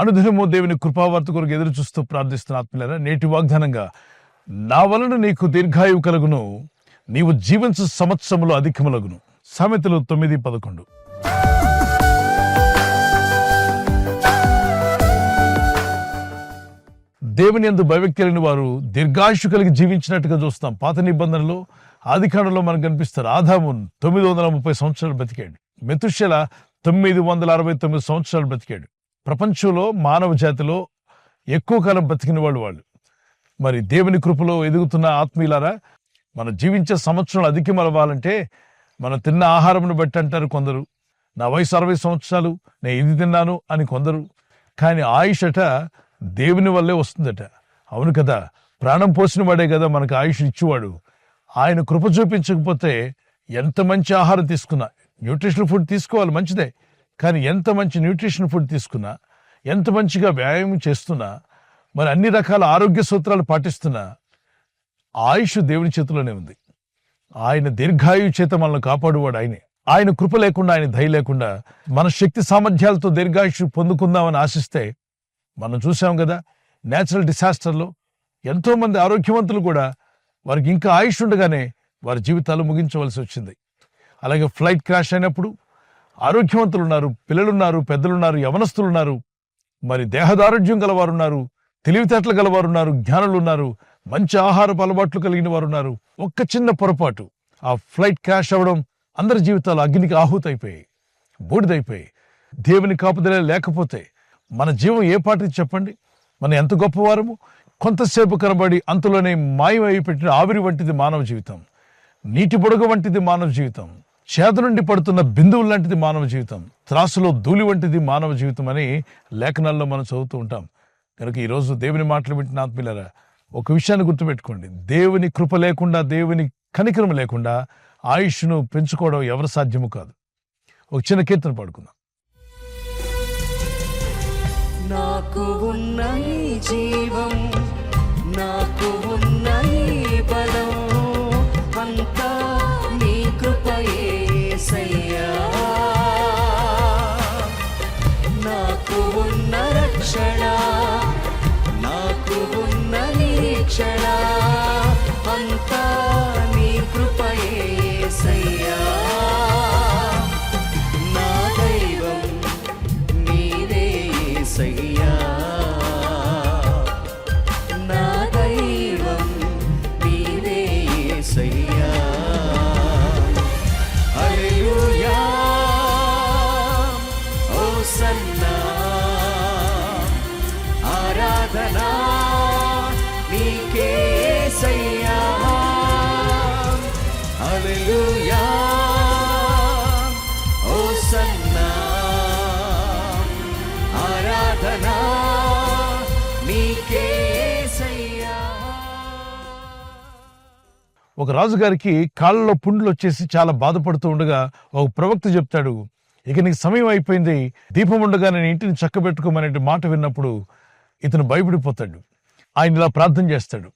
అనుదినము దేవుని కృపావార్త కొరకు ఎదురు చూస్తూ ప్రార్థిస్తున్న ఆత్మీయులారా, నేటి వాగ్దానంగా నా వలన నీకు దీర్ఘాయువు కలుగును, నీవు జీవించు సంవత్సరములు అధికములగును. సామెతలు 9:11. దేవుని యందు భయభక్తి కలిగిన వారు దీర్ఘాయుషు కలిగి జీవించినట్టుగా చూస్తాం. పాత నిబంధనలో ఆదికాండంలో మనకు కనిపిస్తారు. ఆదాము 930 సంవత్సరాలు బతికాడు. మెతుషెల 969 సంవత్సరాలు బతికాడు. ప్రపంచంలో మానవ జాతిలో ఎక్కువ కాలం బతికిన వాళ్ళు. మరి దేవుని కృపలో ఎదుగుతున్న ఆత్మీయులారా, మనం జీవించే సంవత్సరాలు అధికమవ్వాలంటే మనం తిన్న ఆహారంను బట్టి అంటారు కొందరు. నా వయసు 60 సంవత్సరాలు, నేను ఇది తిన్నాను అని కొందరు. కానీ ఆయుష్ అట దేవుని వల్లే వస్తుందట. అవును కదా, ప్రాణం పోసిన వాడే కదా మనకు ఆయుష్ ఇచ్చేవాడు. ఆయన కృప చూపించకపోతే ఎంత మంచి ఆహారం తీసుకున్నా, న్యూట్రిషనల్ ఫుడ్ తీసుకోవాలి మంచిదే, కానీ ఎంత మంచి న్యూట్రిషన్ ఫుడ్ తీసుకున్నా, ఎంత మంచిగా వ్యాయామం చేస్తున్నా, మరి అన్ని రకాల ఆరోగ్య సూత్రాలు పాటిస్తున్నా, ఆయుష్ దేవుని చేతిలోనే ఉంది. ఆయన దీర్ఘాయు చేత మనల్ని కాపాడువాడు ఆయనే. ఆయన కృప లేకుండా, ఆయన దయ లేకుండా మన శక్తి సామర్థ్యాలతో దీర్ఘాయుష్ పొందుకుందామని ఆశిస్తే, మనం చూసాం కదా నేచురల్ డిసాస్టర్లో ఎంతో మంది ఆరోగ్యవంతులు కూడా వారికి ఇంకా ఆయుష్ ఉండగానే వారి జీవితాలు ముగించవలసి వచ్చింది. అలాగే ఫ్లైట్ క్రాష్ అయినప్పుడు ఆరోగ్యవంతులు ఉన్నారు, పిల్లలున్నారు, పెద్దలున్నారు, యవనస్తులున్నారు, మరి దేహదారోగ్యం గలవారున్నారు, తెలివితేటలు గలవారున్నారు, జ్ఞానులు ఉన్నారు, మంచి ఆహారపు అలవాట్లు కలిగిన వారు ఉన్నారు. ఒక్క చిన్న పొరపాటు, ఆ ఫ్లైట్ క్రాష్ అవ్వడం అందరి జీవితాలు అగ్నికి ఆహుతైపోయాయి, బూడిదైపోయాయి. దేవుని కాపుదల లేకపోతే మన జీవం ఏ పాటిది చెప్పండి? మనం ఎంత గొప్పవారము. కొంతసేపు కనబడి అంతలోనే మాయమై పెట్టిన ఆవిరి వంటిది మానవ జీవితం. నీటి బుడగ వంటిది మానవ జీవితం. చేత నుండి పడుతున్న బిందువులు లాంటిది మానవ జీవితం. త్రాసులో ధూళి వంటిది మానవ జీవితం అని లేఖనాల్లో మనం చదువుతూ ఉంటాం. కనుక ఈరోజు దేవుని మాటలు వింటున్న ఆత్మీయులారా, ఒక విషయాన్ని గుర్తుపెట్టుకోండి. దేవుని కృప లేకుండా, దేవుని కనికరం లేకుండా ఆయుష్ను పెంచుకోవడం ఎవరు సాధ్యము కాదు. ఒక చిన్న కీర్తన పాడుకుందాం. నాకు ఉన్న ఈ జీవం, నాకు ఉన్న ఈ బలం, అంతా నీ కృపయే యేసయ్యా. నాకు ఉన్న రక్షణ, నాకు ఉన్న నిరీక్షణ, అంతా నీ కృపయే యేసయ్యా. నా దైవం నీవే యేసయ్యా, నా దైవం నీవే యేసయ్యా. హల్లెలూయా, హోసన్నా, ఆరాధనా నీకే యేసయ్యా. హల్లెలూయా, హోసన్నా, ఆరాధనా నీకే యేసయ్యా. ఒక రాజుగారికి కాళ్ళలో పుండ్లు వచ్చేసి చాలా బాధపడుతూ ఉండగా ఒక ప్రవక్త చెప్తాడు, ఇక నీకు సమయం అయిపోయింది, దీపం ఉండగా నేను ఇంటిని చక్కబెట్టుకోమనే మాట విన్నప్పుడు ఇతను భయపడిపోతాడు. ఆయన ఇలా ప్రార్థన చేస్తాడు,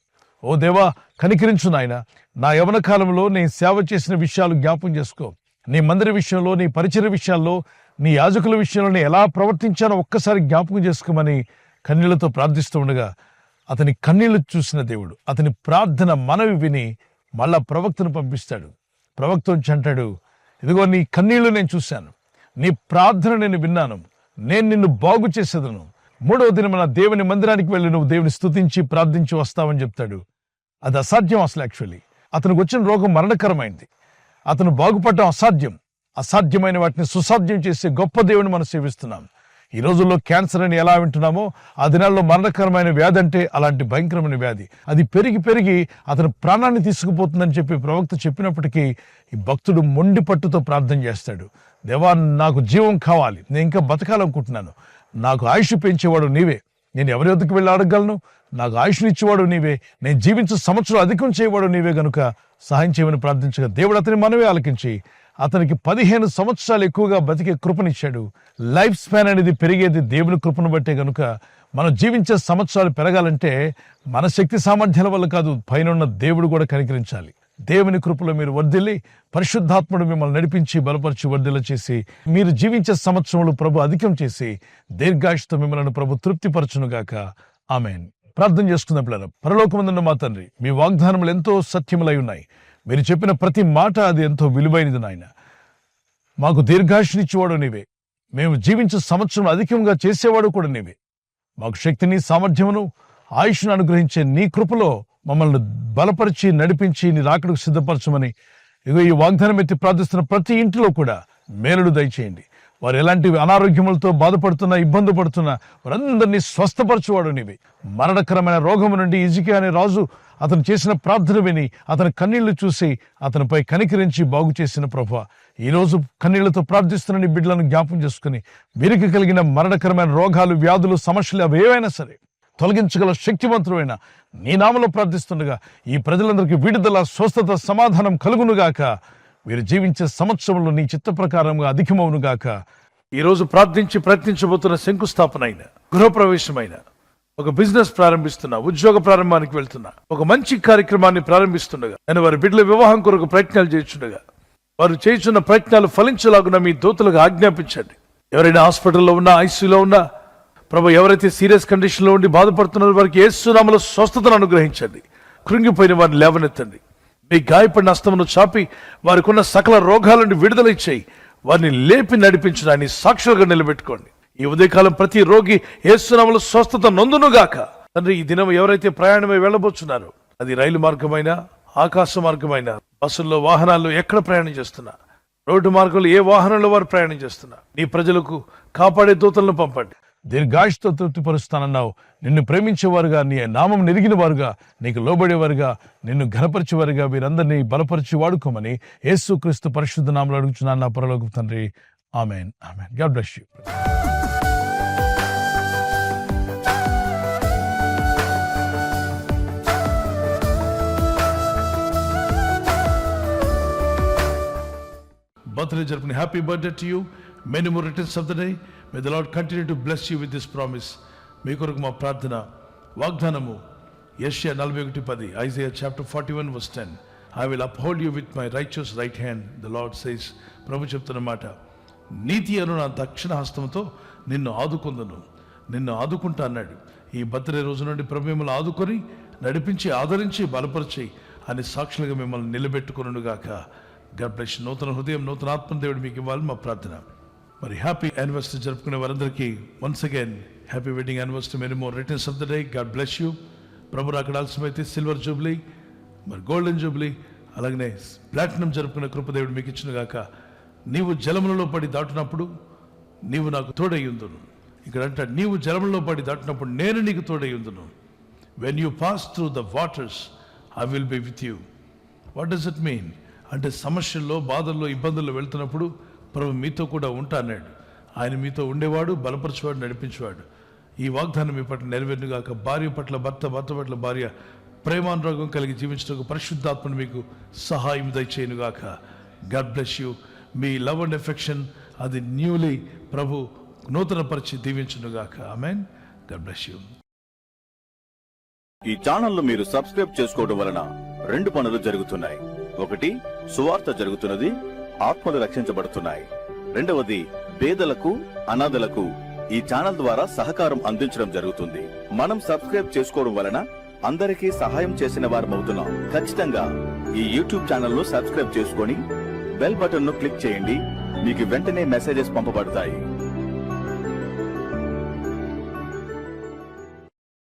ఓ దేవా, కనికరించు నాయన, నా యవన కాలంలో నేను సేవ చేసిన విషయాలు జ్ఞాపకం చేసుకో. నీ మందిర విషయంలో, నీ పరిచయ విషయాల్లో, నీ యాజకుల విషయంలో నేను ఎలా ప్రవర్తించానో ఒక్కసారి జ్ఞాపకం చేసుకోమని కన్నీళ్లతో ప్రార్థిస్తూ ఉండగా అతని కన్నీళ్లు చూసిన దేవుడు అతని ప్రార్థన మనవి విని మళ్ళా ప్రవక్తను పంపిస్తాడు. ప్రవక్త వచ్చి అంటాడు, ఇదిగో నీ కన్నీళ్లు నేను చూశాను, నీ ప్రార్థన నేను విన్నాను, నేను నిన్ను బాగు చేసేదను. 3వ దినమున దేవుని మందిరానికి వెళ్ళి నువ్వు దేవుని స్తుతించి ప్రార్థించి వస్తావని చెప్తాడు. అది అసాధ్యం అసలు. యాక్చువల్లీ అతనికి వచ్చిన రోగం మరణకరమైంది. అతను బాగుపడటం అసాధ్యం. అసాధ్యమైన వాటిని సుసాధ్యం చేసే గొప్ప దేవుని మనం సేవిస్తున్నాం. ఈ రోజుల్లో క్యాన్సర్ అని ఎలా వింటున్నామో, ఆ దినాల్లో మరణకరమైన వ్యాధి అంటే అలాంటి భయంకరమైన వ్యాధి. అది పెరిగి పెరిగి అతను ప్రాణాన్ని తీసుకుపోతుందని చెప్పి ప్రవక్త చెప్పినప్పటికీ ఈ భక్తుడు మొండి పట్టుతో ప్రార్థన చేస్తాడు. దేవా, నాకు జీవం కావాలి, నేను ఇంకా బతకాలనుకుంటున్నాను, నాకు ఆయుష్ పెంచేవాడు నీవే, నేను ఎవరి వద్దకు వెళ్ళి అడగలను, నాకు ఆయుష్ని ఇచ్చేవాడు నీవే, నేను జీవించే సంవత్సరం అధికం చేయవాడు నీవే, గనుక సహాయం చేయమని ప్రార్థించగా దేవుడు అతని మనవి ఆలకించి అతనికి 15 సంవత్సరాలు ఎక్కువగా బతికే కృపనిచ్చాడు. లైఫ్ స్పాన్ అనేది పెరిగేది దేవుని కృపను బట్టే. గనుక మనం జీవించే సంవత్సరాలు పెరగాలంటే మన శక్తి సామర్థ్యాల వల్ల కాదు, పైన దేవుడు కూడా కనికరించాలి. దేవుని కృపలో మీరు వర్ధిల్లి, పరిశుద్ధాత్ముడు మిమ్మల్ని నడిపించి బలపరిచి వర్ధిల్ల చేసి, మీరు జీవించే సంవత్సరములు ప్రభు అధికం చేసి, దీర్ఘాయుష్తో మిమ్మల్ని ప్రభు తృప్తిపరచునుగాక. ఆమేన్. ప్రార్థన చేసుకుందాం పిల్లలు. పరలోకమందున్న మా తండ్రి, మీ వాగ్దానములు ఎంతో సత్యములై ఉన్నాయి. మీరు చెప్పిన ప్రతి మాట అది ఎంతో విలువైనది నాయన. మాకు దీర్ఘాయుష్నిచ్చేవాడు నీవే, మేము జీవించే సంవత్సరం అధికంగా చేసేవాడు కూడా నీవే. మాకు శక్తిని, సామర్థ్యమును, ఆయుష్ను అనుగ్రహించే నీ కృపలో మమ్మల్ని బలపరిచి నడిపించి నీ రాకడకు సిద్ధపరచమని ఇగో ఈ వాగ్దానం ఎత్తి ప్రార్థిస్తున్న ప్రతి ఇంటిలో కూడా మేలుడు దయచేయండి. వారు ఎలాంటి అనారోగ్యములతో బాధపడుతున్నా, ఇబ్బంది పడుతున్నా వారందరినీ స్వస్థపరచువాడు నీవే. మరణకరమైన రోగము నుండి హిజ్కియా అనే రాజు అతను చేసిన ప్రార్థన విని అతని కన్నీళ్లు చూసి అతనిపై కనికరించి బాగు చేసిన ప్రభువా, ఈరోజు కన్నీళ్లతో ప్రార్థిస్తున్న నీ బిడ్డలను జ్ఞాపం చేసుకుని వీరికి కలిగిన మరణకరమైన రోగాలు, వ్యాధులు, సమస్యలు అవి ఏవైనా సరే తొలగించగల శక్తివంతుడైన నీ నామములో ప్రార్థిస్తుండగా ఈ ప్రజలందరికీ విడుదల, స్వస్థత, సమాధానం కలుగునుగాక. వీరు జీవించే సంవత్సరంలో నీ చిత్త ప్రకారంగా అధికమవునుగాక. ఈరోజు ప్రార్థించి ప్రయత్నించబోతున్న శంకుస్థాపన అయిన, గృహప్రవేశమైన, ఒక బిజినెస్ ప్రారంభిస్తున్నా, ఉద్యోగ ప్రారంభానికి వెళ్తున్నా, ఒక మంచి కార్యక్రమాన్ని ప్రారంభిస్తుండగా, నేను వారి బిడ్డల వివాహం కొరకు ప్రయత్నాలు చేస్తుండగా వారు చేస్తున్న ప్రయత్నాలు ఫలించలాగున మీ దూతలకు ఆజ్ఞాపించండి. ఎవరైనా హాస్పిటల్లో ఉన్నా, ఐసీయూలో ఉన్నా ప్రభు, ఎవరైతే సీరియస్ కండిషన్లో ఉండి బాధపడుతున్నారో వారికి యేసు నామములో స్వస్థతను అనుగ్రహించండి. కృంగిపోయిన వారిని లేవనెత్తండి. మీ గాయపడిన హస్తమును చాపి వారికి ఉన్న సకల రోగాల నుండి విడుదల ఇచ్చేయి. వారిని లేపి నడిపించడాన్ని సాక్షులుగా నిలబెట్టుకోండి. ఈ ఉదయకాలం ప్రతి రోగి యేసు నామములో స్వస్థత నొందునుగాక. తండ్రి, ఈ దినం ఎవరైతే ప్రయాణమై వెళ్ళబోతున్నారో, అది రైలు మార్గమైనా, ఆకాశ మార్గమైనా, బస్సుల్లో, వాహనాల్లో ఎక్కడ ప్రయాణం చేస్తున్నా, రోడ్డు మార్గంలో ఏ వాహనంలో వారు ప్రయాణం చేస్తున్నా, నీ ప్రజలకు కాపాడే దూతలను పంపండి. దీర్ఘాయుష్తో తృప్తిపరుస్తానన్నావు. నిన్ను ప్రేమించేవారుగా, నీ నామం నెరిగిన వారుగా, నీకు లోబడేవారుగా, నిన్ను ఘనపరిచేవారుగా వీరందరినీ బలపరిచి వాడుకోమని యేసుక్రీస్తు పరిశుద్ధ నామములో అడుగుచున్నాను నా పరలోకపు తండ్రి. Amen. Amen. God bless you. Birthday జరుపుకుని happy birthday to you. Many more returns of the day. May the Lord continue to bless you with this promise. మీ కొరకు మా ప్రార్థన వాగ్దానము యెషయా 41:10, Isaiah chapter 41 verse 10. I will uphold you with my righteous right hand, the Lord says. ప్రభు చెప్తున్న మాట, నీతి అను నా దక్షిణ హస్తముతో నిన్ను ఆదుకుందును, నిన్ను ఆదుకుంటా అన్నాడు. ఈ బర్త్డే రోజు నుండి ప్రభు మిమ్మల్ని ఆదుకొని నడిపించి, ఆదరించి, బలపరిచి అని సాక్షులుగా మిమ్మల్ని నిలబెట్టుకునుగాక. God bless you. నూతన హృదయం, నూతన ఆత్మ దేవుడు మీకు ఇవ్వాలి మా ప్రార్థన. మరి హ్యాపీ యానివర్సరీ జరుపుకునే వారందరికీ once again happy wedding anniversary. Many more returns of the day. God bless you. ప్రభు అక్కడ ఆలస్యమైతే సిల్వర్ జూబ్లీ, మరి గోల్డెన్ జూబ్లీ, అలాగనే ప్లాటినం జరుపుకునే కృపదేవుడు మీకు ఇచ్చిన గాక. నీవు జలములలో పడి దాటినప్పుడు నీవు నాకు తోడయ్యుందును. ఇక్కడ అంటాడు, నీవు జలములలో పడి దాటినప్పుడు నేను నీకు తోడయ్యుందును. When you pass through the waters I will be with you. What does it mean అంటే, సమస్యల్లో, బాధల్లో, ఇబ్బందుల్లో వెళ్తున్నప్పుడు ప్రభు మీతో కూడా ఉంటా అన్నాడు. ఆయన మీతో ఉండేవాడు, బలపరచేవాడు, నడిపించేవాడు. ఈ వాగ్దానం మీ పట్ల నెరవేరునుగాక. భార్య పట్ల భర్త, భర్త పట్ల భార్య ప్రేమానురాగం కలిగి జీవించడానికి పరిశుద్ధాత్మను మీకు సహాయం దయచేయునుగాక. God bless you. మీ లవ్ అండ్ ఎఫెక్షన్ అది న్యూలీ ప్రభు నూతన పరిచి దీవించునుగాక. ఆమేన్. God bless you. ఈ ఛానల్ మీరు సబ్స్క్రైబ్ చేసుకోవడం వలన 2 పనులు జరుగుతున్నాయి. ఒకటి, సువార్త జరుగుతున్నది, ఆత్మలు రక్షించబడుతున్నాయి. రెండవది, పేదలకు, అనాథలకు ఈ ఛానల్ ద్వారా సహకారం అందించడం జరుగుతుంది. మనం సబ్స్క్రైబ్ చేసుకోవడం వలన అందరికీ సహాయం చేసిన వారమవుతున్నాం. ఖచ్చితంగా ఈ యూట్యూబ్ ఛానల్ ను సబ్స్క్రైబ్ చేసుకొని బెల్ బటన్ ను క్లిక్ చేయండి. మీకు వెంటనే మెసేజెస్ పంపబడతాయి.